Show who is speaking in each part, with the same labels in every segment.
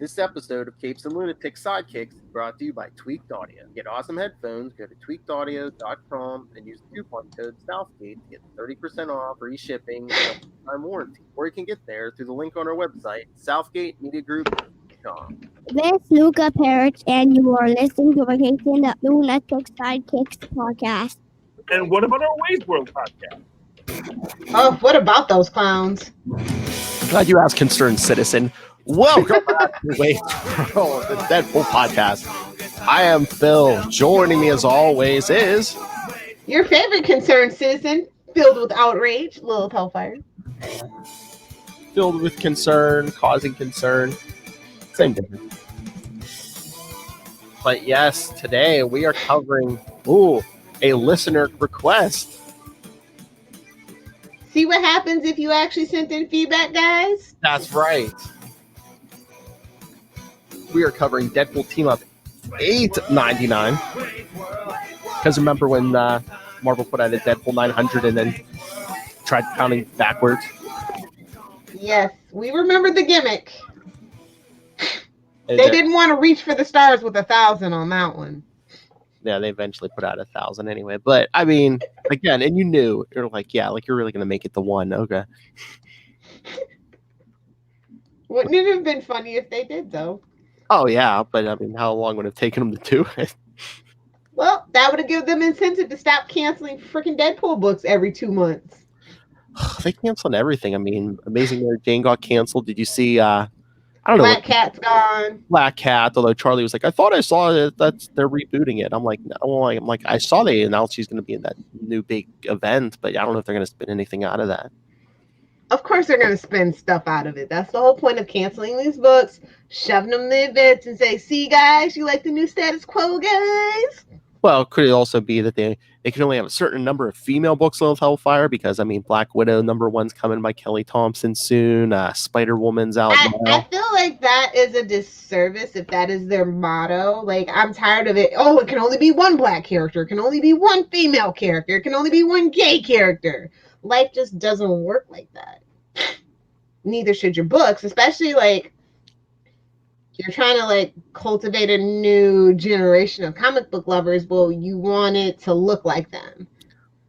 Speaker 1: This episode of Capes and Lunatics Sidekicks is brought to you by Tweaked Audio. Get awesome headphones, go to tweakedaudio.com and use the coupon code Southgate to get 30% off, free shipping, and a lifetime warranty. Or you can get there through the link on our website, southgatemediagroup.com.
Speaker 2: This is Phil Perich, and you are listening to the Capes and Lunatics Sidekicks Podcast.
Speaker 3: And what about our Ways World podcast?
Speaker 4: Oh, what about those clowns?
Speaker 1: Glad you asked, concerned citizen. Welcome back to Ways World, the Deadpool podcast. I am Phil. Joining me as always is
Speaker 4: Your favorite concerned citizen, filled with outrage, Lilith Hellfire.
Speaker 1: filled with concern, causing concern. Same difference. But yes, today we are covering a listener request.
Speaker 4: See what happens if you actually sent in feedback, guys?
Speaker 1: That's right. We are covering Deadpool Team Up 899. Because remember when Marvel put out a Deadpool 900 and then tried counting backwards?
Speaker 4: Yes, we remember the gimmick. They didn't want to reach for the stars with 1,000 on that one.
Speaker 1: Yeah, they eventually put out 1,000 anyway. But I mean, again, and you knew, you're like, yeah, like you're really gonna make it the one. Okay.
Speaker 4: Wouldn't it have been funny if they did, though?
Speaker 1: Oh yeah, but I mean, how long would it have taken them to do it?
Speaker 4: Well, that would have given them incentive to stop canceling freaking Deadpool books every 2 months.
Speaker 1: They canceled everything. I mean, Amazing Mary Jane got canceled. Did you see? I don't know.
Speaker 4: Black Cat's gone.
Speaker 1: Black Cat. Although Charlie was like, I thought I saw it. That's they're rebooting it. I'm like, no. I'm like, I saw they announced she's going to be in that new big event, but I don't know if they're going to spin anything out of that.
Speaker 4: Of course they're going to spin stuff out of it. That's the whole point of canceling these books, shoving them in the events and say, see, guys, you like the new status quo, guys?
Speaker 1: Well, could it also be that they can only have a certain number of female books of Hellfire? Because, I mean, Black Widow #1's coming by Kelly Thompson soon. Spider-Woman's out now.
Speaker 4: I feel like that is a disservice if that is their motto. Like, I'm tired of it. Oh, it can only be one black character. It can only be one female character. It can only be one gay character. Life just doesn't work like that. Neither should your books, especially like you're trying to like cultivate a new generation of comic book lovers. Well, you want it to look like them.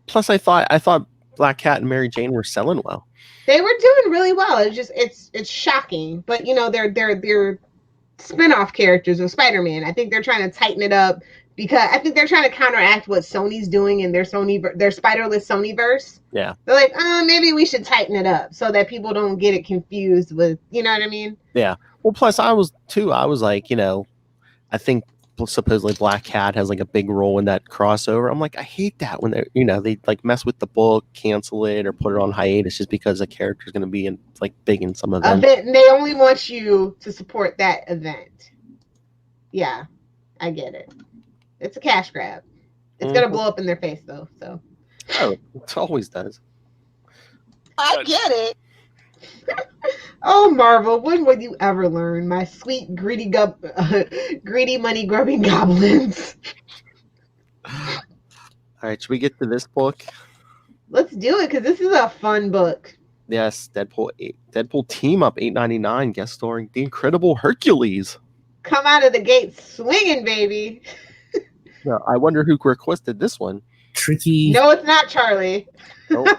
Speaker 1: Plus, I thought Black Cat and Mary Jane were selling well.
Speaker 4: They were doing really well. It's shocking, but you know they're spin-off characters of Spider-Man. I think they're trying to tighten it up because I think they're trying to counteract what Sony's doing in their Spider-less Sonyverse.
Speaker 1: Yeah.
Speaker 4: They're like, maybe we should tighten it up so that people don't get it confused with, you know what I mean?
Speaker 1: Yeah. Well, plus I was like, I think supposedly Black Cat has like a big role in that crossover. I'm like, I hate that when they like mess with the book, cancel it, or put it on hiatus just because a character is going to be in like big in some event.
Speaker 4: They only want you to support that event. Yeah, I get it. It's a cash grab. It's gonna blow up in their face though. So.
Speaker 1: Oh, it always does.
Speaker 4: I get it. Oh, Marvel, when would you ever learn, my sweet greedy money grubbing goblins?
Speaker 1: All right, should we get to this book?
Speaker 4: Let's do it because this is a fun book.
Speaker 1: Yes, Deadpool Team Up 899, guest starring the Incredible Hercules.
Speaker 4: Come out of the gate swinging, baby.
Speaker 1: Now, I wonder who requested this one.
Speaker 5: Tricky.
Speaker 4: No, it's not Charlie.
Speaker 1: Nope.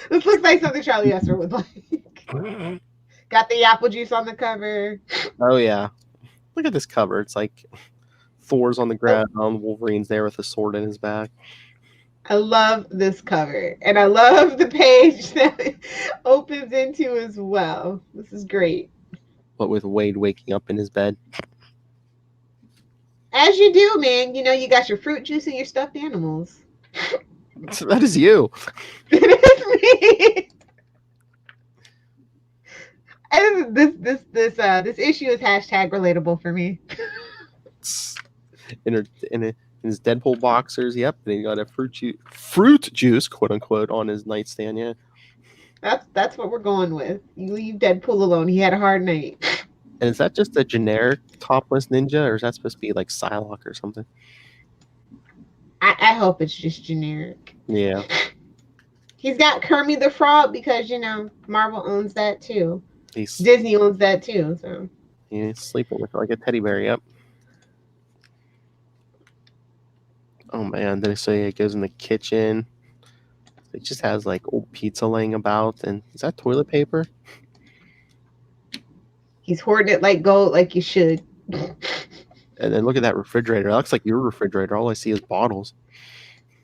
Speaker 4: This looks like something Charlie Esser would like. Got the apple juice on the cover.
Speaker 1: Oh, yeah. Look at this cover. It's like Thor's on the ground, Wolverine's there with a sword in his back.
Speaker 4: I love this cover. And I love the page that it opens into as well. This is great.
Speaker 1: But with Wade waking up in his bed.
Speaker 4: As you do, man. You know, you got your fruit juice and your stuffed animals.
Speaker 1: So that is you.
Speaker 4: It is me. And this issue is hashtag relatable for me.
Speaker 1: In his Deadpool boxers, yep. And he got a fruit juice, quote unquote, on his nightstand. Yeah,
Speaker 4: that's what we're going with. You leave Deadpool alone. He had a hard night.
Speaker 1: And is that just a generic topless ninja, or is that supposed to be like Psylocke or something?
Speaker 4: I hope it's just generic.
Speaker 1: Yeah.
Speaker 4: He's got Kermit the Frog because, you know, Marvel owns that too.
Speaker 1: He's
Speaker 4: Disney owns that too. So
Speaker 1: He's sleeping with like a teddy bear. Yep. Oh man! Then so he goes in the kitchen. It just has like old pizza laying about, and is that toilet paper?
Speaker 4: He's hoarding it like gold, like you should.
Speaker 1: And then look at that refrigerator. It looks like your refrigerator. All I see is bottles.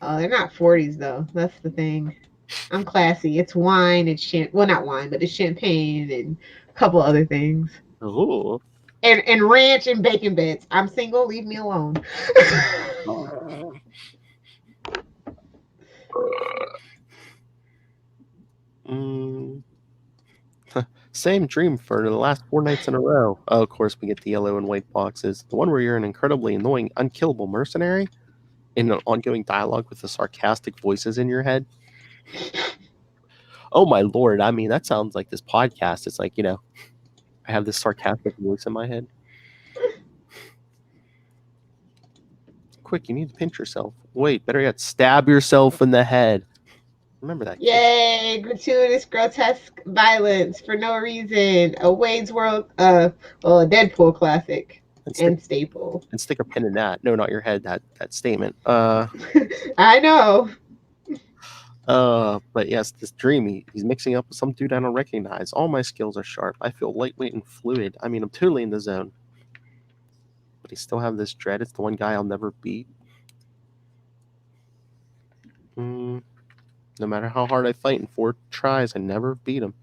Speaker 4: Oh, they're not 40s though. That's the thing. I'm classy. It's wine. It's well, not wine, but it's champagne and a couple other things.
Speaker 1: Oh.
Speaker 4: And ranch and bacon bits. I'm single. Leave me alone.
Speaker 1: Same dream for the last 4 nights in a row. Oh, of course, we get the yellow and white boxes. The one where you're an incredibly annoying, unkillable mercenary in an ongoing dialogue with the sarcastic voices in your head. Oh, my Lord. I mean, that sounds like this podcast. It's like, I have this sarcastic voice in my head. Quick, you need to pinch yourself. Wait, better yet, stab yourself in the head. Remember that.
Speaker 4: Yay! Gratuitous, grotesque violence for no reason. A Wade's World, a Deadpool classic and staple.
Speaker 1: And stick a pin in that. No, not your head. That statement.
Speaker 4: I know.
Speaker 1: But yes, this dream. He's mixing up with some dude I don't recognize. All my skills are sharp. I feel lightweight and fluid. I mean, I'm totally in the zone. But he still have this dread. It's the one guy I'll never beat. No matter how hard I fight in 4 tries, I never beat him.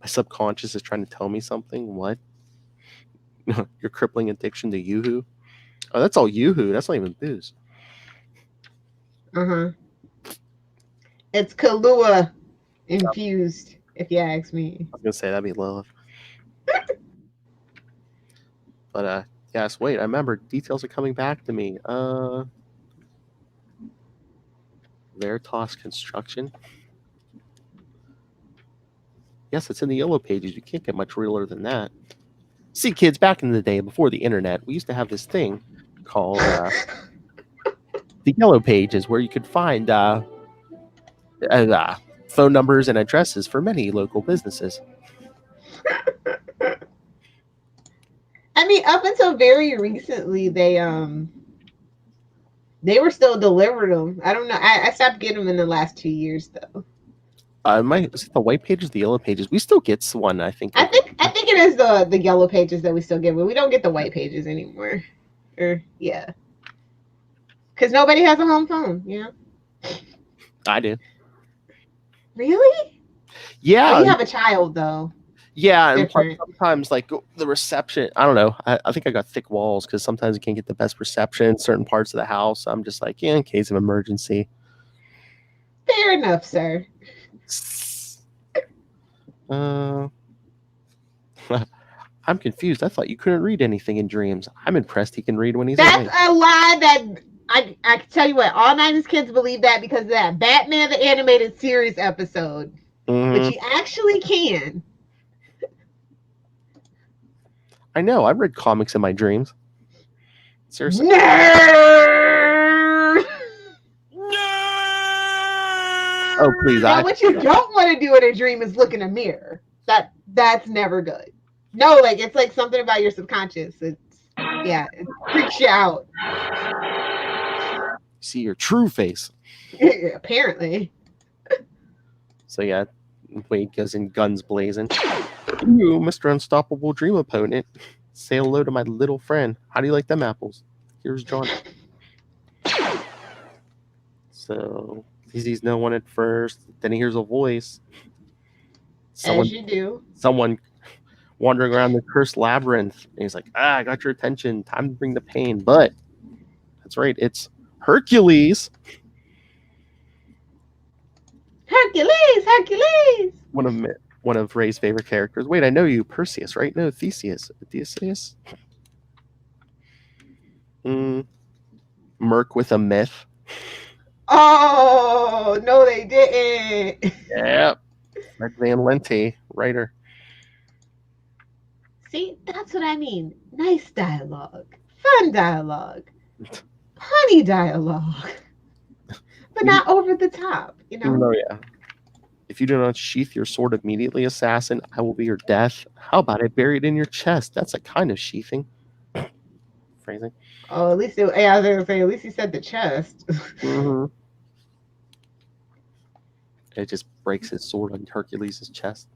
Speaker 1: My subconscious is trying to tell me something. What? Your crippling addiction to Yoo-hoo? Oh, that's all Yoo-hoo. That's not even booze.
Speaker 4: It's Kahlua infused, if you ask me.
Speaker 1: I was going to say, that'd be Lilith. But, yes, wait, I remember. Details are coming back to me. Veritas Construction. Yes, it's in the yellow pages. You can't get much realer than that. See, kids, back in the day, before the internet, we used to have this thing called the yellow pages, where you could find phone numbers and addresses for many local businesses.
Speaker 4: I mean, up until very recently, they were still delivering them. I don't know. I stopped getting them in the last 2 years, though.
Speaker 1: Is it the white pages, the yellow pages? We still get one, I think.
Speaker 4: I think it is the yellow pages that we still get, but we don't get the white pages anymore. Yeah, because nobody has a home phone.
Speaker 1: I do.
Speaker 4: Really?
Speaker 1: Yeah.
Speaker 4: Oh, you have a child, though.
Speaker 1: Yeah, and sometimes like the reception, I don't know. I think I got thick walls because sometimes you can't get the best reception in certain parts of the house. I'm just like, in case of emergency.
Speaker 4: Fair enough, sir.
Speaker 1: I'm confused. I thought you couldn't read anything in dreams. I'm impressed he can read when he's
Speaker 4: That's
Speaker 1: awake.
Speaker 4: a lie that I can tell you what, all 90s kids believe that because of that Batman the Animated Series episode. But you actually can.
Speaker 1: I know. I've read comics in my dreams. Seriously.
Speaker 4: Nerd!
Speaker 1: Oh, please.
Speaker 4: Now, what you don't want to do in a dream is look in a mirror. That's never good. No, like it's like something about your subconscious. It freaks you out.
Speaker 1: See your true face.
Speaker 4: Apparently.
Speaker 1: So yeah, Wade goes in guns blazing. Ooh, Mr. Unstoppable Dream Opponent. Say hello to my little friend. How do you like them apples? Here's John. So he sees no one at first. Then he hears a voice.
Speaker 4: As you do.
Speaker 1: Someone wandering around the cursed labyrinth. And he's like, I got your attention. Time to bring the pain. But that's right. It's Hercules.
Speaker 4: Hercules.
Speaker 1: One of Ray's favorite characters. Wait, I know you. Perseus, right? No, Theseus. Odysseus? Merc with a myth.
Speaker 4: Oh, no, they didn't.
Speaker 1: Yep. Red Van Lente, writer.
Speaker 4: See, that's what I mean. Nice dialogue. Fun dialogue. Punny dialogue. But not over the top,
Speaker 1: Oh, yeah. If you do not sheath your sword immediately, assassin, I will be your death. How about I bury it in your chest? That's a kind of sheathing. Phrasing.
Speaker 4: Oh, at least I was gonna say, at least he said the chest.
Speaker 1: Mm-hmm. It just breaks his sword on Hercules' chest.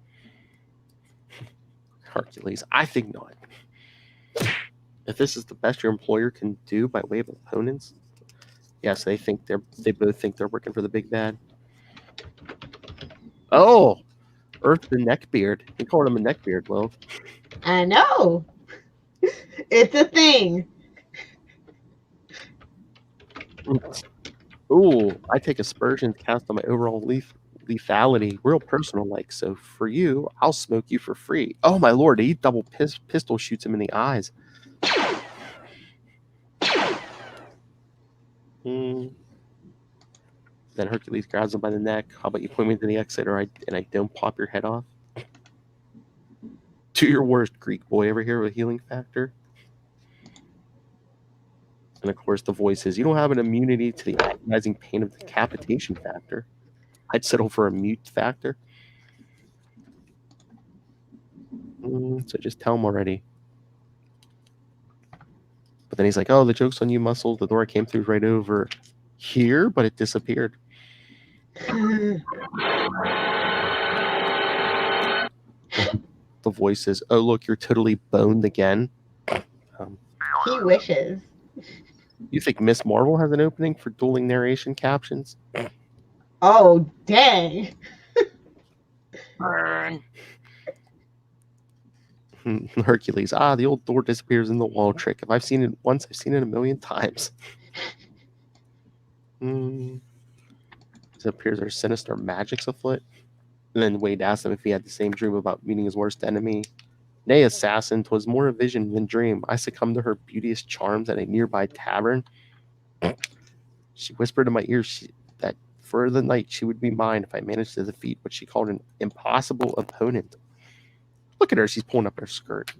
Speaker 1: Hercules, I think not. If this is the best your employer can do by way of opponents, yes, they both think they're working for the big bad. Oh, Earth the Neckbeard. They called him a neckbeard, Will.
Speaker 4: I know. It's a thing.
Speaker 1: Ooh, I take aspersions cast on my overall lethality, real personal like. So for you, I'll smoke you for free. Oh my lord, he double pistol shoots him in the eyes. Then Hercules grabs him by the neck. How about you point me to the exit, and I don't pop your head off? Do your worst, Greek boy over here with healing factor. And of course, the voice is, you don't have an immunity to the agonizing pain of decapitation factor. I'd settle for a mute factor. So just tell him already. But then he's like, oh, the joke's on you, Muscle. The door I came through right over here, but it disappeared. The voice is, oh, look, you're totally boned again.
Speaker 4: He wishes.
Speaker 1: You think Miss Marvel has an opening for dueling narration captions?
Speaker 4: Oh, dang.
Speaker 1: Burn. Hercules, the old door disappears in the wall trick. If I've seen it once, I've seen it 1,000,000 times. It appears there's sinister magics afoot. And then Wade asked him if he had the same dream about meeting his worst enemy. Nay, assassin, 'twas more a vision than dream. I succumbed to her beauteous charms at a nearby tavern. She whispered in my ear that for the night she would be mine if I managed to defeat what she called an impossible opponent. Look at her, she's pulling up her skirt.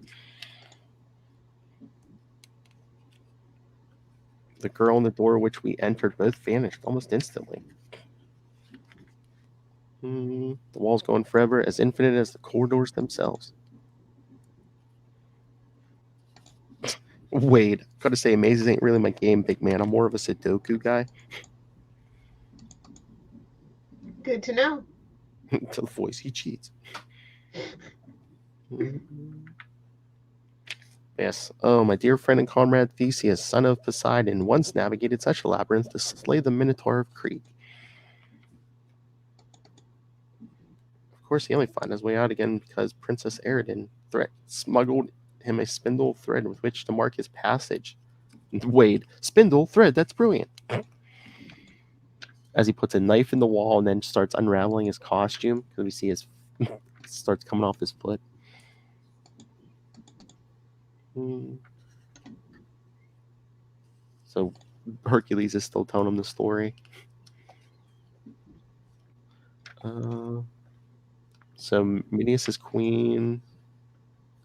Speaker 1: The girl in the door which we entered both vanished almost instantly. The wall's going forever, as infinite as the corridors themselves. Wade, gotta say, mazes ain't really my game, big man. I'm more of a Sudoku guy.
Speaker 4: Good to know.
Speaker 1: To the voice, he cheats. Yes. Oh, my dear friend and comrade Theseus, son of Poseidon, once navigated such a labyrinth to slay the Minotaur of Crete. Of course, he only found his way out again because Princess Eridan smuggled him a spindle thread with which to mark his passage. Wade, spindle thread, that's brilliant. As he puts a knife in the wall and then starts unraveling his costume, because we see his starts coming off his foot. So Hercules is still telling him the story. So Midias' queen,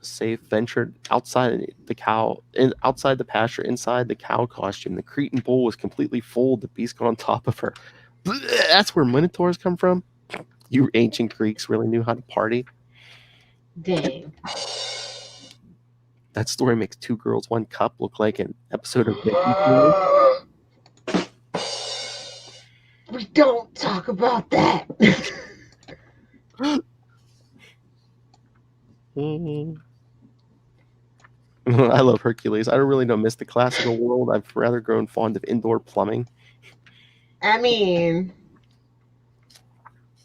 Speaker 1: safe, ventured outside the pasture, inside the cow costume. The Cretan bull was completely full. The beast got on top of her. That's where minotaurs come from. You ancient Greeks really knew how to party.
Speaker 4: Dang.
Speaker 1: That story makes Two Girls, One Cup look like an episode of
Speaker 4: We don't talk about that.
Speaker 1: I love Hercules. I really don't miss the classical world. I've rather grown fond of indoor plumbing.
Speaker 4: I mean,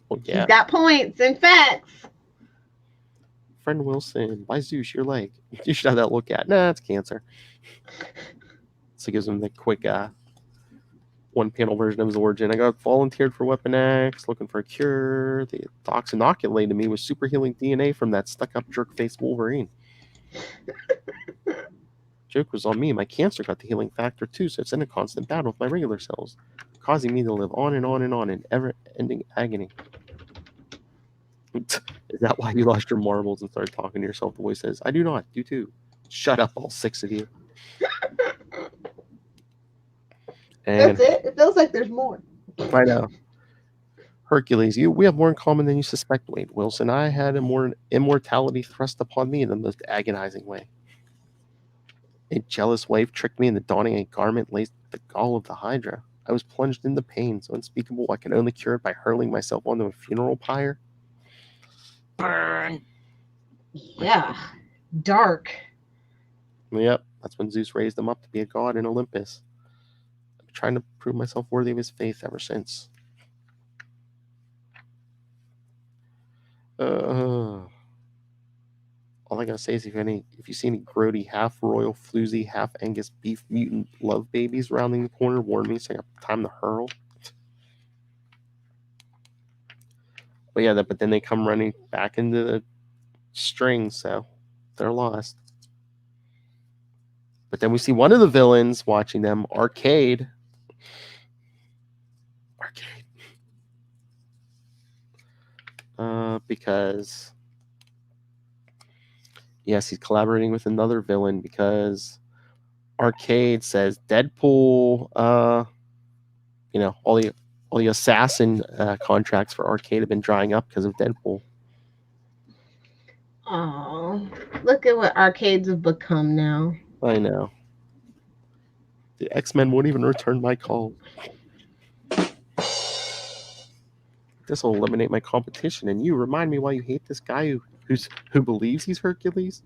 Speaker 1: Oh, yeah.
Speaker 4: he's got points and facts.
Speaker 1: Friend Wilson, by Zeus, your leg. You should have that look at. Nah, it's cancer. So it gives him the quick one-panel version of his origin. I got volunteered for Weapon X, looking for a cure. The docs inoculated me with super healing DNA from that stuck-up jerk-faced Wolverine. Joke was on me. My cancer got the healing factor too, so it's in a constant battle with my regular cells, causing me to live on and on and on in ever-ending agony. Is that why you lost your marbles and started talking to yourself? The voice says, I do not. Do too. Shut up, all 6 of you. And
Speaker 4: that's it? It feels like there's more.
Speaker 1: I know. Hercules, we have more in common than you suspect, Wade. Wilson, I had immortality thrust upon me in the most agonizing way. A jealous wife tricked me into donning a garment laced with the gall of the Hydra. I was plunged into pain so unspeakable I could only cure it by hurling myself onto a funeral pyre.
Speaker 3: Burn.
Speaker 4: Yeah. Dark.
Speaker 1: Yep, that's when Zeus raised him up to be a god in Olympus. I've been trying to prove myself worthy of his faith ever since. All I gotta say is if you see any grody, half royal, floozy, half Angus beef mutant love babies rounding the corner, warn me so I got time to hurl. But yeah, but then they come running back into the string, so they're lost. But then we see one of the villains watching them, Arcade. Because yes, he's collaborating with another villain because Arcade says Deadpool, all the assassin contracts for Arcade have been drying up because of Deadpool.
Speaker 4: Oh, look at what arcades have become now.
Speaker 1: I know. The X-Men won't even return my call. This will eliminate my competition, and you remind me why you hate this guy who believes he's Hercules.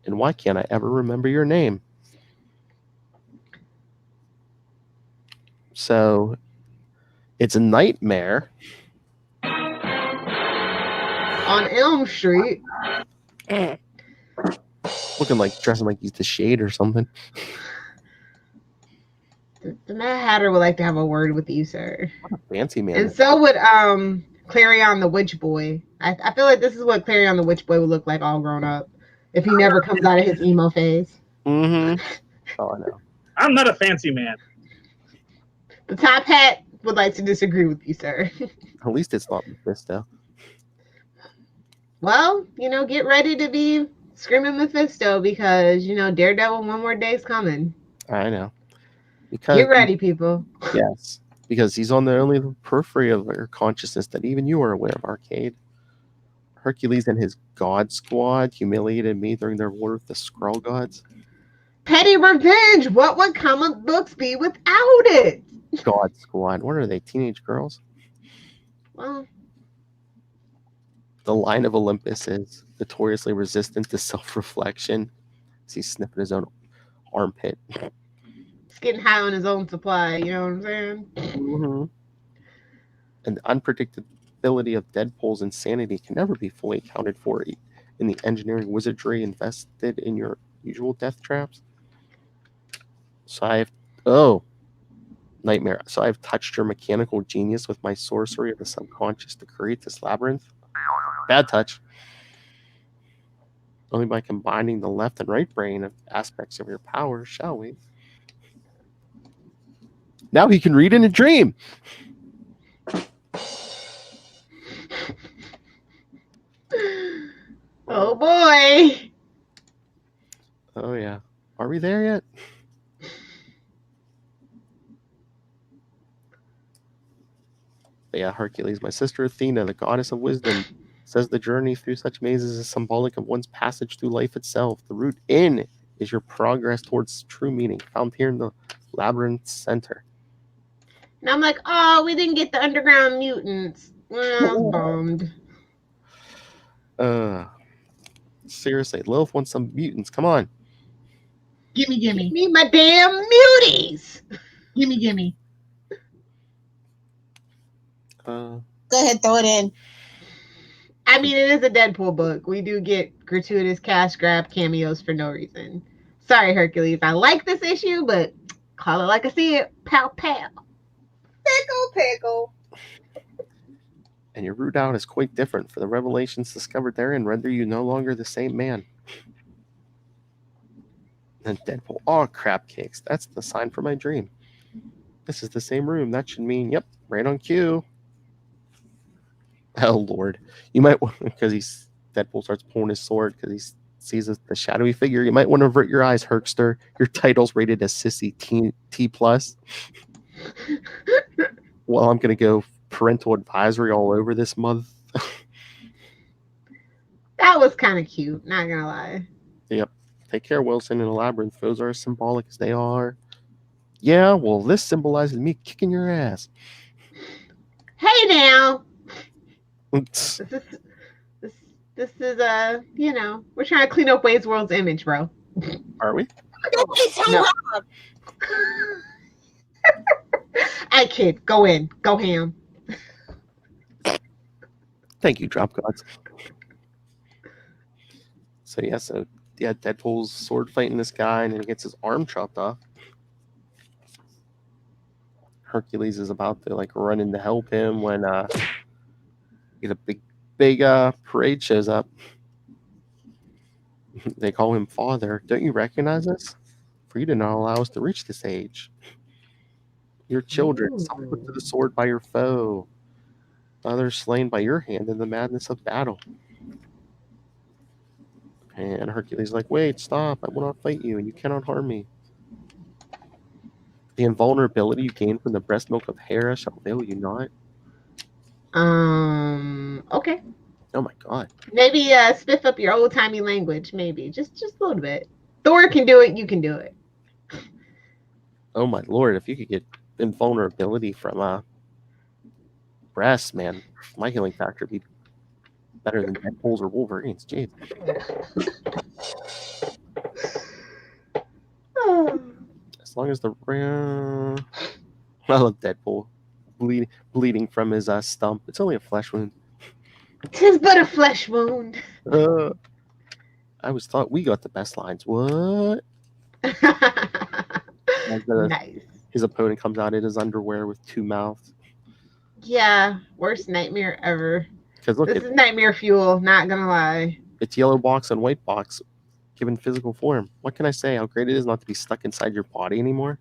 Speaker 1: And why can't I ever remember your name? So, it's a nightmare
Speaker 4: On Elm Street.
Speaker 1: looking like dressing like he's the Shade or something.
Speaker 4: The Mad Hatter would like to have a word with you, sir.
Speaker 1: What a fancy man.
Speaker 4: And so would Clarion the Witch Boy. I feel like this is what Clarion the Witch Boy would look like all grown up if he never comes out of his emo phase.
Speaker 1: Mm-hmm. Oh, I know.
Speaker 3: I'm not a fancy man.
Speaker 4: The Top Hat would like to disagree with you, sir.
Speaker 1: At least it's not Mephisto.
Speaker 4: Well, get ready to be screaming Mephisto because, Daredevil One More Day's coming.
Speaker 1: I know. Because
Speaker 4: Get ready, people.
Speaker 1: Yes, because he's on the only periphery of your consciousness that even you are aware of, Arcade. Hercules and his god squad humiliated me during their war with the Skrull gods.
Speaker 4: Petty revenge. What would comic books be without it?
Speaker 1: God squad. What are they, teenage girls?
Speaker 4: Well,
Speaker 1: The line of Olympus is notoriously resistant to self-reflection. He's sniffing his own armpit.
Speaker 4: he's getting high on his own supply. You know what I'm saying?
Speaker 1: Mm-hmm. And the unpredictability of Deadpool's insanity can never be fully accounted for in the engineering wizardry invested in your usual death traps. Nightmare. So I've touched your mechanical genius with my sorcery of the subconscious to create this labyrinth. Bad touch. Only by combining the left and right brain of aspects of your power, shall we? Now he can read in a dream.
Speaker 4: Oh boy.
Speaker 1: Oh yeah. Are we there yet? But yeah, Hercules, my sister Athena, the goddess of wisdom, says the journey through such mazes is symbolic of one's passage through life itself. The route in is your progress towards true meaning, found here in the labyrinth center.
Speaker 4: And I'm like, oh, we didn't get the underground mutants. Well, I was bummed.
Speaker 1: Seriously, Lilith wants some mutants. Come on.
Speaker 5: Gimme.
Speaker 4: Give me my damn muties.
Speaker 5: Gimme.
Speaker 1: Uh,
Speaker 5: Go ahead, throw it in.
Speaker 4: I mean, it is a Deadpool book. We do get gratuitous cash grab cameos for no reason. Sorry, Hercules. I like this issue, but call it like I see it. Pow, pow.
Speaker 5: Pickle.
Speaker 1: and your route out is quite different, for the revelations discovered therein render you no longer the same man. And Deadpool, oh crap cakes, that's the sign for my dream. This is the same room. That should mean, yep, right on cue. Oh Lord, you might because Deadpool starts pulling his sword because he sees the shadowy figure. You might want to avert your eyes, Herkster. Your title's rated as Sissy T+. Well, I'm gonna go parental advisory all over this month.
Speaker 4: That was kind of cute, not gonna lie.
Speaker 1: Yep. Take care, Wilson and Labyrinth. Those are as symbolic as they are. Yeah, well, this symbolizes me kicking your ass.
Speaker 4: Hey now,
Speaker 1: It's-
Speaker 4: this is we're trying to clean up Wade's World's image, bro.
Speaker 1: Are we?
Speaker 5: It's so
Speaker 4: No.
Speaker 5: hard.
Speaker 4: Hey kid, go in, go ham.
Speaker 1: Thank you, Drop Gods. So Deadpool's sword fighting this guy, and then he gets his arm chopped off. Hercules is about to like run in to help him when a big parade shows up. They call him father. Don't you recognize us? For you to not allow us to reach this age. Your children, some put to the sword by your foe, others slain by your hand in the madness of battle. And Hercules is like, wait, stop, I will not fight you, and you cannot harm me. The invulnerability you gain from the breast milk of Hera shall avail you not.
Speaker 4: Okay.
Speaker 1: Oh my god.
Speaker 4: Maybe spiff up your old timey language. Maybe just a little bit. Thor can do it. You can do it.
Speaker 1: Oh my lord, if you could get invulnerability from breasts, man, my healing factor would be better than Deadpool's or Wolverine's. Jeez. As long as the I love Deadpool bleeding from his stump. It's only a flesh wound.
Speaker 4: 'Tis but a flesh wound.
Speaker 1: I always thought we got the best lines. What?
Speaker 4: Nice.
Speaker 1: His opponent comes out in his underwear with two mouths.
Speaker 4: Yeah, worst nightmare ever.
Speaker 1: Because look,
Speaker 4: This is nightmare fuel. Not gonna lie.
Speaker 1: it's yellow box and white box given physical form. What can I say? How great it is not to be stuck inside your body anymore.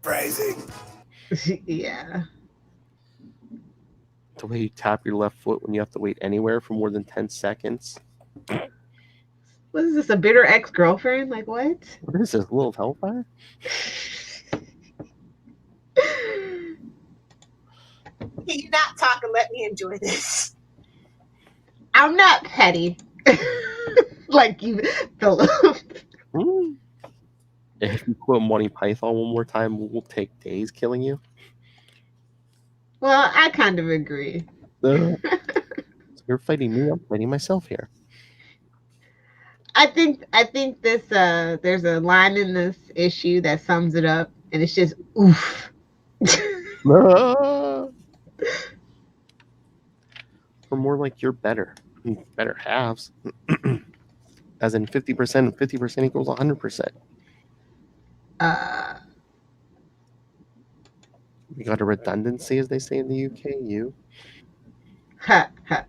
Speaker 6: Phrasing.
Speaker 4: Yeah.
Speaker 1: The way you tap your left foot when you have to wait anywhere for more than 10 seconds.
Speaker 4: What is this? A bitter ex-girlfriend? Like what?
Speaker 1: What is this, Lilith Hellfire?
Speaker 5: Can you not talk and let me enjoy this?
Speaker 4: I'm not petty. Like you, Philip.
Speaker 1: If you quote Monty Python one more time, we'll take days killing you.
Speaker 4: Well, I kind of agree.
Speaker 1: So you're fighting me, I'm fighting myself here.
Speaker 4: I think this there's a line in this issue that sums it up, and it's just oof.
Speaker 1: Or more like you're better. Better halves. As in 50% and 50% equals 100%. We got a redundancy, as they say in the UK. You.
Speaker 4: Ha, ha.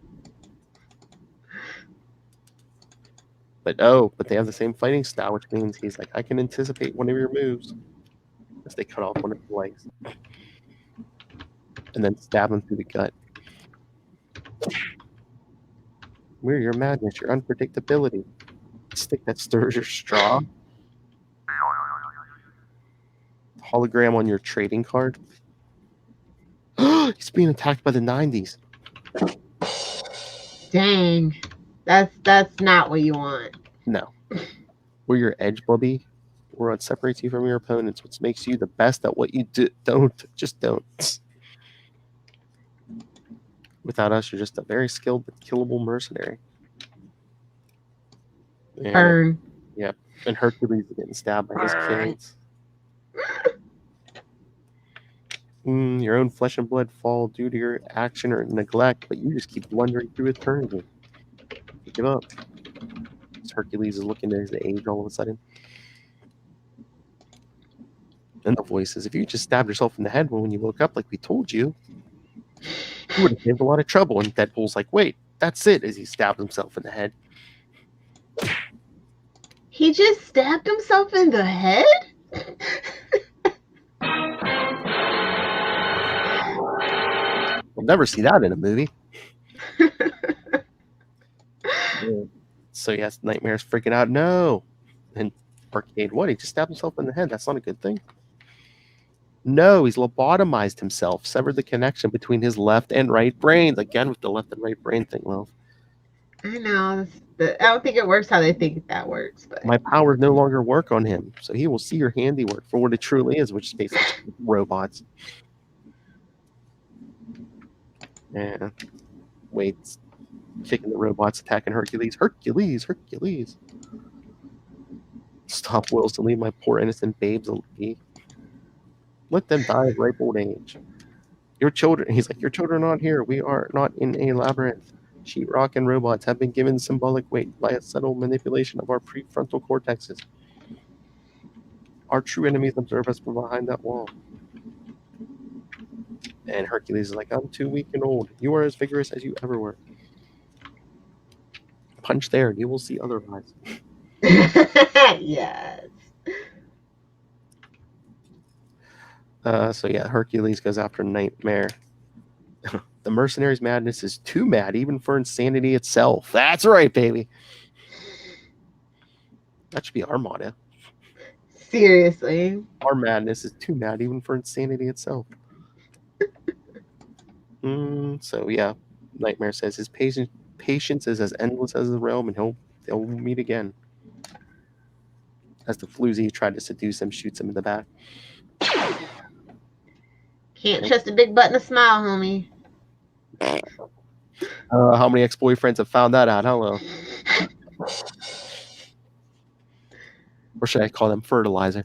Speaker 1: But they have the same fighting style, which means he's like, I can anticipate one of your moves. As they cut off one of his legs. And then stab him through the gut. We're your madness, your unpredictability. Stick that stirs your straw. Hologram on your trading card. He's being attacked by the 90s.
Speaker 4: Dang, that's not what you want.
Speaker 1: No. We're your edge, Bubby. We're what separates you from your opponents, which makes you the best at what you do. Just don't. Without us, you're just a very skilled but killable mercenary. And,
Speaker 4: Burn.
Speaker 1: Yep. And Hercules is getting stabbed by his kids. Your own flesh and blood fall due to your action or neglect, but you just keep blundering through eternity. You give up. Hercules is looking at his age all of a sudden. And the voice says, if you just stabbed yourself in the head when you woke up like we told you, you would have saved a lot of trouble. And Deadpool's like, wait, that's it, as he stabbed himself in the head.
Speaker 4: He just stabbed himself in the head?
Speaker 1: We'll never see that in a movie. So yes, Nightmare's freaking out. No. And Arcade, what? He just stabbed himself in the head. That's not a good thing. No, he's lobotomized himself, severed the connection between his left and right brains. Again with the left and right brain thing, Lil.
Speaker 4: I know. I don't think it works how they think that works. But
Speaker 1: My powers no longer work on him, so he will see your handiwork for what it truly is, which is basically robots. Yeah. Wade's kicking the robots, attacking Hercules. Hercules. Stop, Wilson. Leave my poor innocent babes alone. Let them die of ripe old age. Your children, he's like, your children are not here. We are not in a labyrinth. Sheetrock and robots have been given symbolic weight by a subtle manipulation of our prefrontal cortexes. Our true enemies observe us from behind that wall. And Hercules is like, I'm too weak and old. You are as vigorous as you ever were. Punch there, and you will see otherwise.
Speaker 4: yes.
Speaker 1: So yeah, Hercules goes after Nightmare. The mercenary's madness is too mad, even for insanity itself. That's right, baby. That should be our motto.
Speaker 4: Seriously.
Speaker 1: Our madness is too mad, even for insanity itself. So yeah, Nightmare says his patience is as endless as the realm, and they'll meet again. As the floozy tried to seduce him, shoots him in the back.
Speaker 4: Can't trust a big button to smile, homie.
Speaker 1: How many ex-boyfriends have found that out? Hello. Or should I call them fertilizer?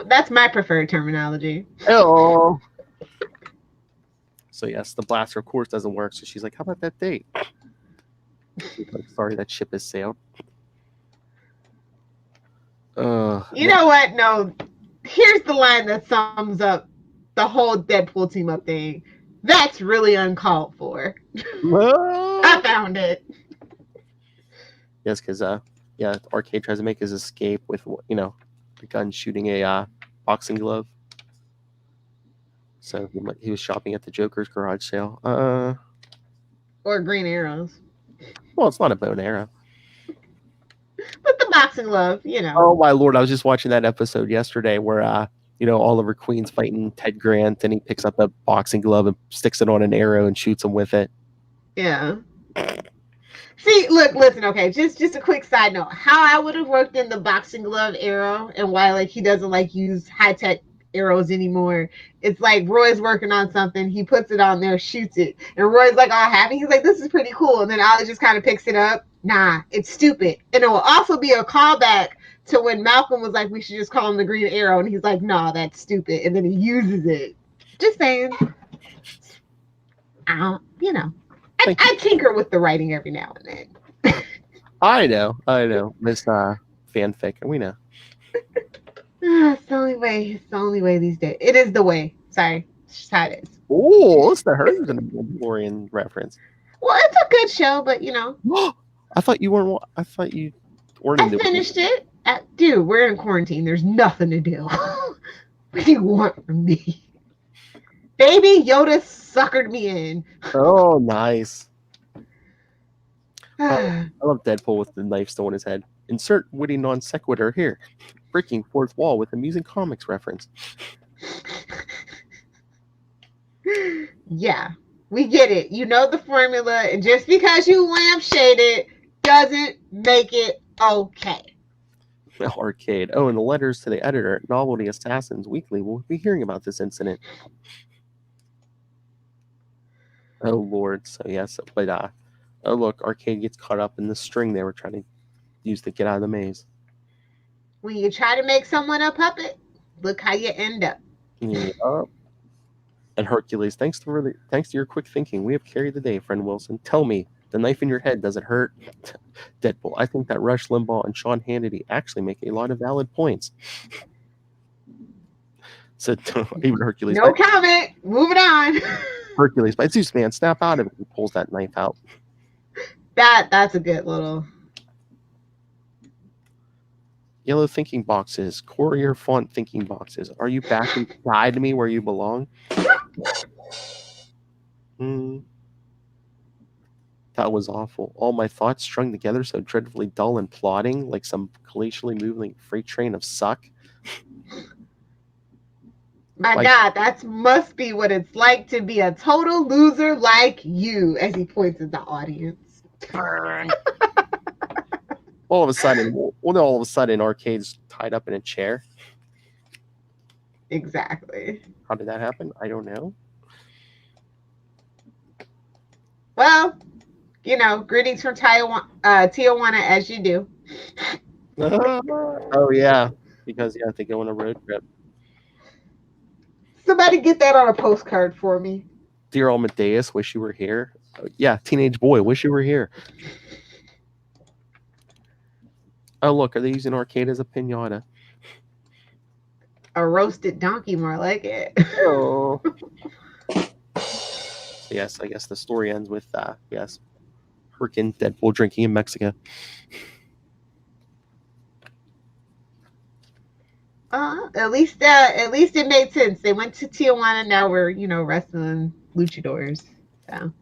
Speaker 4: That's my preferred terminology.
Speaker 1: Hello. So yes, the blaster of course doesn't work. So she's like, "How about that date?" She's like, "Sorry, that ship has sailed."
Speaker 4: You know what? No. Here's the line that sums up the whole Deadpool team up thing. That's really uncalled for. I found it.
Speaker 1: Yes, because Arcade tries to make his escape with the gun shooting a boxing glove. So he was shopping at the Joker's garage sale.
Speaker 4: Or green arrows.
Speaker 1: Well, it's not a bow and arrow.
Speaker 4: But the boxing glove,
Speaker 1: Oh my lord! I was just watching that episode yesterday where Oliver Queen's fighting Ted Grant, and he picks up a boxing glove and sticks it on an arrow and shoots him with it.
Speaker 4: Yeah. See, listen, okay, just a quick side note. How I would have worked in the boxing glove arrow and why he doesn't use high-tech arrows anymore. It's like Roy's working on something, he puts it on there, shoots it, and Roy's all happy. He's like, this is pretty cool. And then Ollie just kind of picks it up. Nah, it's stupid. And it will also be a callback to when Malcolm was like, we should just call him the Green Arrow, and he's like, nah, that's stupid. And then he uses it. Just saying. I tinker with the writing every now and then.
Speaker 1: I know. Miss fanfic, and we know.
Speaker 4: It's the only way these days. It is the way. Sorry. It's just how it is.
Speaker 1: Oh, it's the Hers and Mandalorian reference.
Speaker 4: Well, it's a good show, but
Speaker 1: I thought you weren't. I
Speaker 4: finished it. Dude, we're in quarantine. There's nothing to do. What do you want from me? Baby Yoda suckered me in.
Speaker 1: Oh, nice. I love Deadpool with the knife still in his head. Insert witty non sequitur here. Breaking fourth wall with amusing comics reference.
Speaker 4: Yeah, we get it. You know the formula, and just because you lampshade it doesn't make it okay.
Speaker 1: Arcade. Oh, and the letters to the editor, Novelty Assassins Weekly, will be hearing about this incident. Oh, Lord. So, yes. But, oh, look, Arcade gets caught up in the string they were trying to use to get out of the maze.
Speaker 4: When you try to make someone a puppet, look how you end up.
Speaker 1: Yeah. And Hercules, thanks to your quick thinking, we have carried the day, friend Wilson. Tell me, the knife in your head, does it hurt? Deadpool, I think that Rush Limbaugh and Sean Hannity actually make a lot of valid points. So even Hercules.
Speaker 4: No comment. Moving on.
Speaker 1: Hercules, by Zeus, man, snap out of it. He pulls that knife out.
Speaker 4: That's a good little.
Speaker 1: Yellow thinking boxes, Courier font thinking boxes. Are you back and guide me where you belong? That was awful. All my thoughts strung together so dreadfully dull and plodding, like some glacially moving freight train of suck.
Speaker 4: My God, that must be what it's like to be a total loser like you, as he points at the audience.
Speaker 3: Burn.
Speaker 1: All of a sudden, Arcade's tied up in a chair.
Speaker 4: Exactly.
Speaker 1: How did that happen? I don't know.
Speaker 4: Well, greetings from Tijuana as you do.
Speaker 1: Oh, yeah. Because, they go on a road trip.
Speaker 4: Somebody get that on a postcard for me.
Speaker 1: Dear Amadeus, wish you were here. Yeah, teenage boy, wish you were here. Oh, look, are they using Arcade as a pinata?
Speaker 4: A roasted donkey, more like it.
Speaker 1: Oh. Yes, I guess the story ends with, Hurricane Deadpool drinking in Mexico.
Speaker 4: At least it made sense. They went to Tijuana. Now we're wrestling luchadors. So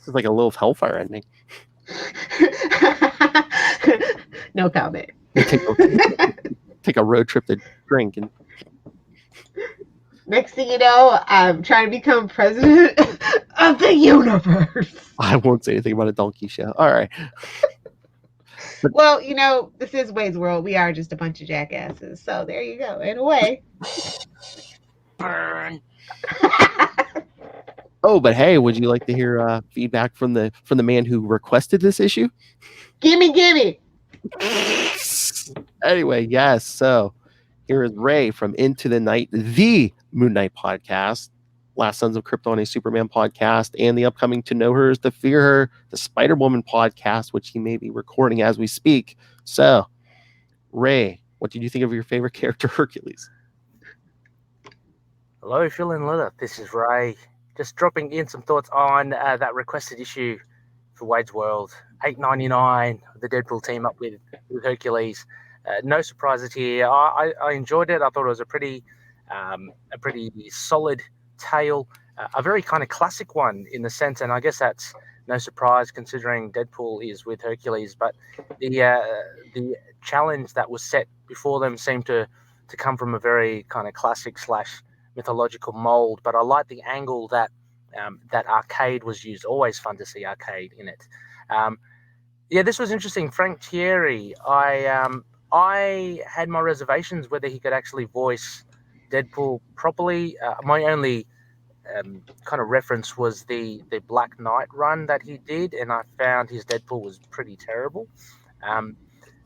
Speaker 1: This is like a Lilith Hellfire ending.
Speaker 4: no comment.
Speaker 1: Take a road trip to drink, and
Speaker 4: next thing you know, I'm trying to become president of the universe.
Speaker 1: I won't say anything about a donkey show. All right.
Speaker 4: Well, this is Wade's World. We are just a bunch of jackasses. So there you go. In a way.
Speaker 3: Burn.
Speaker 1: Oh, but hey, would you like to hear feedback from the man who requested this issue?
Speaker 4: Gimme.
Speaker 1: Anyway, yes. So here is Ray from Into the Night, the Moon Knight podcast, Last Sons of Krypton, a Superman podcast, and the upcoming To Know Her is to Fear Her, the Spider-Woman podcast, which he may be recording as we speak. So, Ray, what did you think of your favorite character, Hercules?
Speaker 6: Hello, Phil and Lilith. This is Ray. Just dropping in some thoughts on that requested issue for Wade's World. $8.99, the Deadpool team up with Hercules. No surprises here. I enjoyed it. I thought it was a pretty solid tale, a very kind of classic one in the sense, and I guess that's no surprise considering Deadpool is with Hercules. But the challenge that was set before them seemed to come from a very kind of classic / mythological mold. But I like the angle that that Arcade was used. Always fun to see Arcade in it. This was interesting. Frank Thierry, I had my reservations whether he could actually voice Deadpool properly. My only kind of reference was the Black Knight run that he did, and I found his Deadpool was pretty terrible.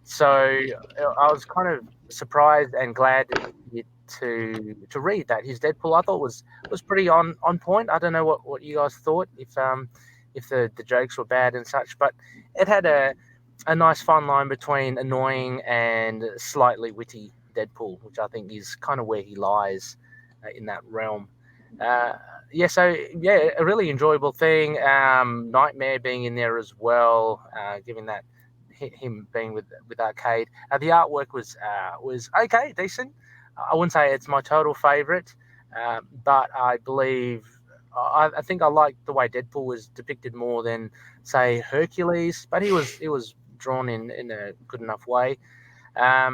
Speaker 6: So I was kind of surprised and glad to read that his Deadpool I thought was pretty on point. I don't know what you guys thought, if the jokes were bad and such, but it had a nice fun line between annoying and slightly witty Deadpool, which I think is kind of where he lies in that realm. A really enjoyable thing. Nightmare being in there as well, given that him being with Arcade. The artwork was okay, decent. I wouldn't say it's my total favorite, but I believe I think I like the way Deadpool was depicted more than say Hercules, but he was drawn in a good enough way. I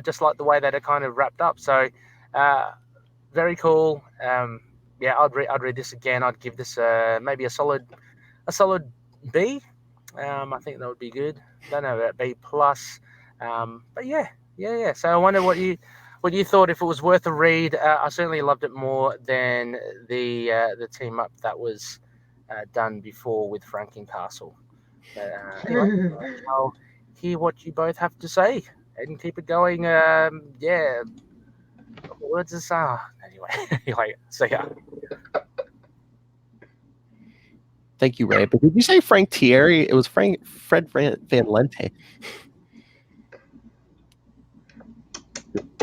Speaker 6: just like the way that it kind of wrapped up. So, very cool. I'd read this again. I'd give this maybe a solid B. I think that would be good. Don't know about B plus, but yeah. So I wonder what you thought, if it was worth a read. I certainly loved it more than the team up that was done before with Frankencastle. Anyway, I'll hear what you both have to say and keep it going. Words is anyway. See ya.
Speaker 1: Thank you, Ray. But did you say Frank Thierry? It was Fred Van Lente.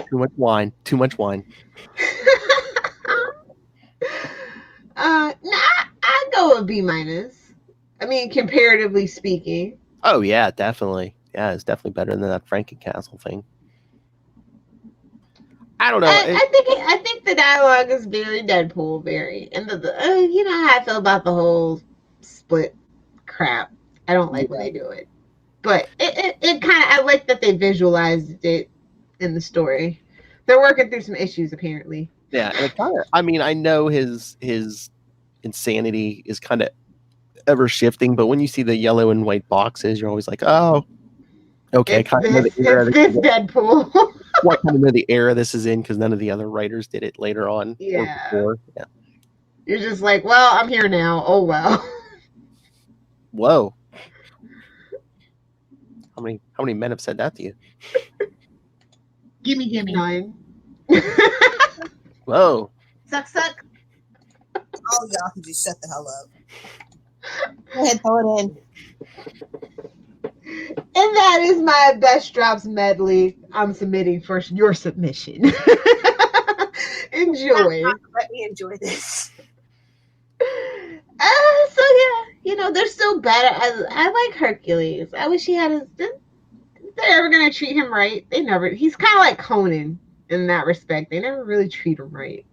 Speaker 1: Too much wine.
Speaker 4: I go with B minus. I mean, comparatively speaking.
Speaker 1: Oh yeah, definitely. Yeah, it's definitely better than that Frankencastle thing. I don't know.
Speaker 4: I think the dialogue is very Deadpool, and you know how I feel about the whole split crap. I don't like when they do it, but it kind of, I like that they visualized it in the story. They're working through some issues apparently.
Speaker 1: Yeah, and it kind of, I mean, I know his insanity is kind of ever shifting, but when you see the yellow and white boxes, you're always like, oh, okay,
Speaker 4: It's this Deadpool.
Speaker 1: Well, I kind of know the era this is in because none of the other writers did it later on.
Speaker 4: Yeah.
Speaker 1: Or before. Yeah.
Speaker 4: You're just like, well, I'm here now. Oh well.
Speaker 1: Whoa. How many men have said that to you?
Speaker 5: Gimme.
Speaker 4: 9.
Speaker 1: Whoa.
Speaker 5: Suck. All y'all can just shut the hell up. Go ahead, throw it in.
Speaker 4: And that is my best drops medley. I'm submitting for your submission. Enjoy.
Speaker 5: Let me enjoy this.
Speaker 4: So yeah, you know, they're still better. I like Hercules. I wish he had his. They're ever gonna treat him right? They never. He's kind of like Conan in that respect. They never really treat him right.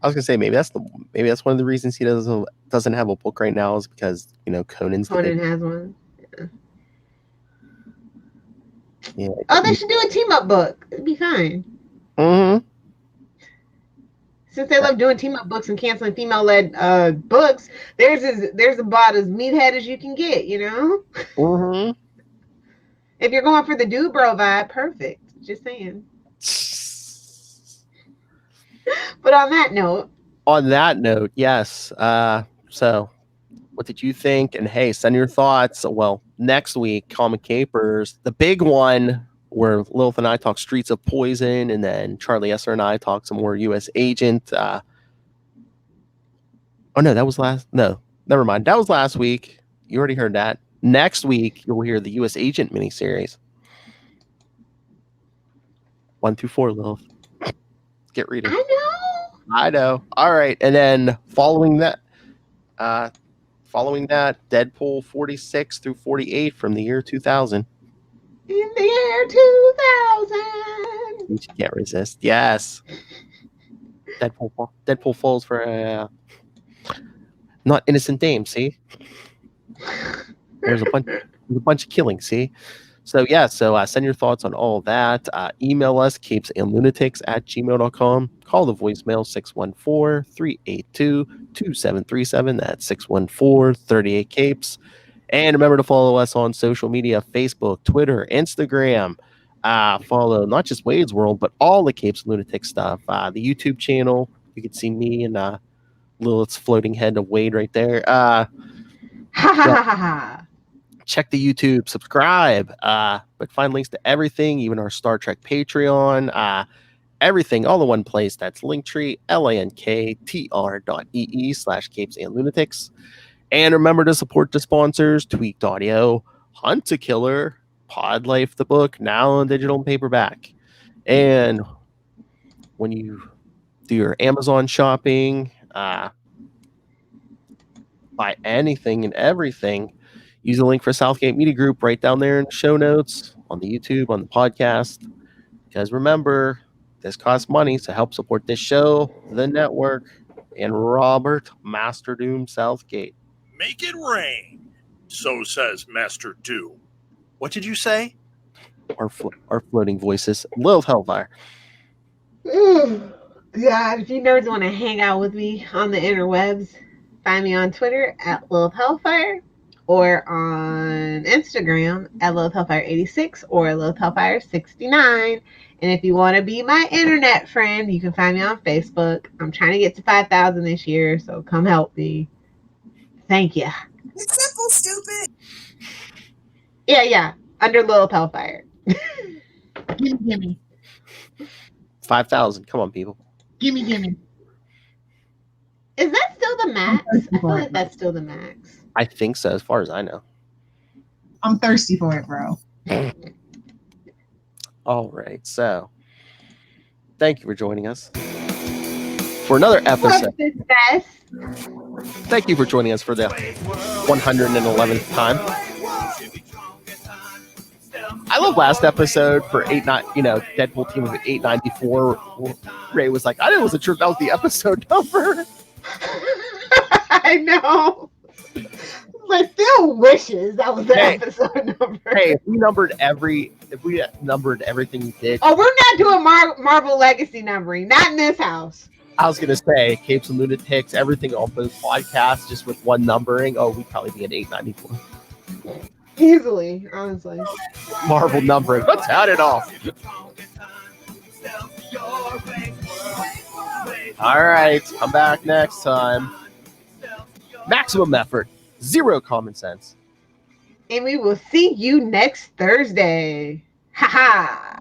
Speaker 1: I was gonna say maybe that's one of the reasons he doesn't have a book right now is because, you know, Conan
Speaker 4: has one.
Speaker 1: Yeah.
Speaker 4: Oh, they should do a team up book. It'd be fine.
Speaker 1: Mm-hmm.
Speaker 4: Since they love doing team up books and canceling female led books, there's about as meathead as you can get, you know?
Speaker 1: Mm-hmm.
Speaker 4: If you're going for the dude bro vibe, perfect. Just saying. But on that note, yes. So what did you think? And hey, send your thoughts. Well, next week, Comic Capers, the big one where Lilith and I talk Streets of Poison, and then Charlie Esser and I talk some more U.S. Agent. Oh no, that was never mind. That was last week. You already heard that. Next week, you'll hear the U.S. Agent miniseries. 1 through 4, Lilith. Get reading. I know. All right, and then following that, Deadpool 46 through 48 from the year 2000. In the year 2000.
Speaker 1: You can't resist. Yes. Deadpool falls for not innocent dame. See, there's a bunch of killing. See, so yeah. So send your thoughts on all of that. Email us capesandlunatics@gmail.com. Call the voicemail 614-382-2737. That's 614-38-capes. And remember to follow us on social media: Facebook, Twitter, Instagram. Follow not just Wade's World, but all the Capes and Lunatics stuff. The YouTube channel, you can see me and Lilith's floating head of Wade right there. Check the YouTube, subscribe, but find links to everything, even our Star Trek Patreon, everything, all in one place. That's Linktree, linktr.ee/capesandlunatics. And remember to support the sponsors: Tweaked Audio, Hunt a Killer, Pod Life the book, now on digital and paperback. And when you do your Amazon shopping, buy anything and everything, use the link for Southgate Media Group right down there in the show notes, on the YouTube, on the podcast. Because remember, this costs money, so help support this show, the network, and Robert Master Doom Southgate.
Speaker 7: Make it rain. So says Master Doom. What did you say?
Speaker 1: Our floating voices. Lilith Hellfire.
Speaker 4: God, if you nerds want to hang out with me on the interwebs, find me on Twitter @Lilith Hellfire or on Instagram @Lilith Hellfire 86 or Lilith Hellfire 69. And if you want to be my internet friend, you can find me on Facebook. I'm trying to get to 5,000 this year, so come help me. Thank you.
Speaker 5: It's simple, stupid.
Speaker 4: Yeah. Under Lilith Hellfire.
Speaker 5: Gimme.
Speaker 1: 5,000. Come on, people.
Speaker 5: Gimme.
Speaker 4: Is that still the max? I feel like that's still the max.
Speaker 1: I think so, as far as I know.
Speaker 5: I'm thirsty for it, bro.
Speaker 1: All right, so thank you for joining us for another episode. Thank you for joining us for the 111th time. I love last episode for Deadpool team of 894. Ray was like, I wasn't sure if that was the episode number.
Speaker 4: I know. But still wishes that was the episode number.
Speaker 1: Hey, if we numbered everything we did.
Speaker 4: Oh, we're not doing Marvel Legacy numbering. Not in this house.
Speaker 1: I was gonna say Capes and Lunatics, everything off those podcasts, just with one numbering. Oh, we'd probably be at 894.
Speaker 4: Easily, honestly.
Speaker 1: Marvel numbering. Let's add it off. All right, come back next time. Maximum effort, zero common sense.
Speaker 4: And we will see you next Thursday. Ha ha.